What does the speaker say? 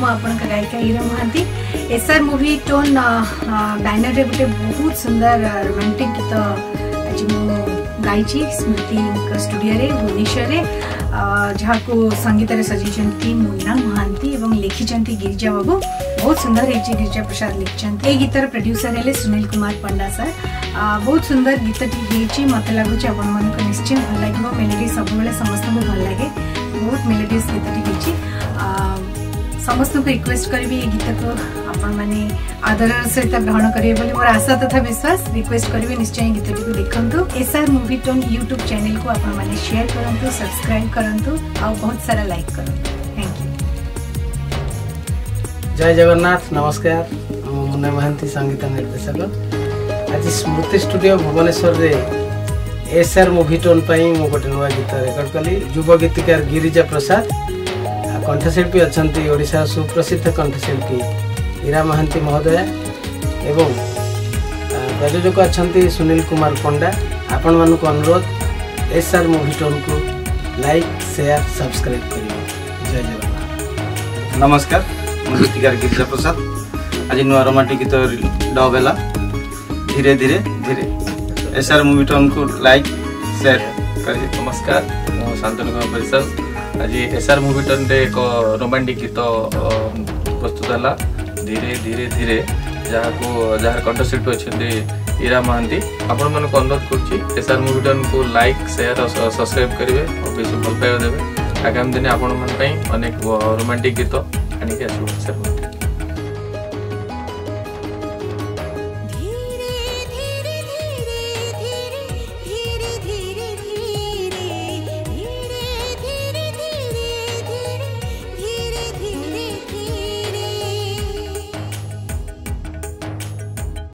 आपन गायिका Hira Mohanty. SR movie tone banner रे गोटे बहुत सुंदर रोमांटिक गीत आज मु गाई स्मृति स्टूडियो रे भुवनेश्वर रे जहाँ को संगीत रे सजीचंती मुन्ना महांती एवं लिखिचंती गिरिजा बाबू। बहुत सुंदर है गिरिजा प्रसाद लिखिचंती। ए गीतर प्रोड्यूसर हेले सुनील कुमार पंडा सर। बहुत सुंदर गीतटी हेची मते लागुच आपण मन को निश्चय भल लागो। मेलोडी सब बेले समस्त को भल लागे। बहुत मेलोडियस गीतटी हेची। समस्त को रिक्वेस्ट करबी ए गीत को आपण माने आदर सहित ग्रहण करिवे बोली मोर आशा तथा विश्वास। रिक्वेस्ट करबी निश्चय गीतटी को देखंतु। SR movie tone YouTube channel को आपण माने शेयर करंतु, सब्सक्राइब करंतु और बहुत सारा लाइक करंतु। Thank you. जय जगन्नाथ। नमस्कार। मुन्ना महांती संगीत निर्देशक। आज स्मृति स्टूडियो भुवनेश्वर रे एसआर मूवी टोन पई मो गोटे नवा गीत रेकॉर्ड कली। युव गीतिकार गिरिजा प्रसाद, कंठशिल्पी अच्छा ओडिशा सुप्रसिद्ध कंठशिल्पी हीरा महांती महोदय एवं प्रयोजक अच्छा सुनील कुमार पंडा। आपण मानक अनुरोध एसआर मूवी टोन को लाइक शेयर सब्सक्राइब करिए। जय जगन्नाथ। नमस्कार। मैं गीतिकार गिरिजा प्रसाद। आज नुआ रोमांटिक गीत डब है धीरे धीरे धीरे। एसआर मूवी टोन को लाइक शेयर करिए। नमस्कार। मो शांतनु कुमार परिसर। आज एसआर मूवी टोन रे एक रोमांटिक गीत प्रस्तुत है धीरे धीरे धीरे, जहाँ कंठशिल्पी अच्छा हीरा महांती। आपण मन को अनुरोध कर एसआर मूवी टोन को लाइक शेयर और सब्सक्राइब करेंगे और बेस भल पाइबा देवे। आगामी दिन आपण मन अनेक रोमांटिक गीत आनिक आसो।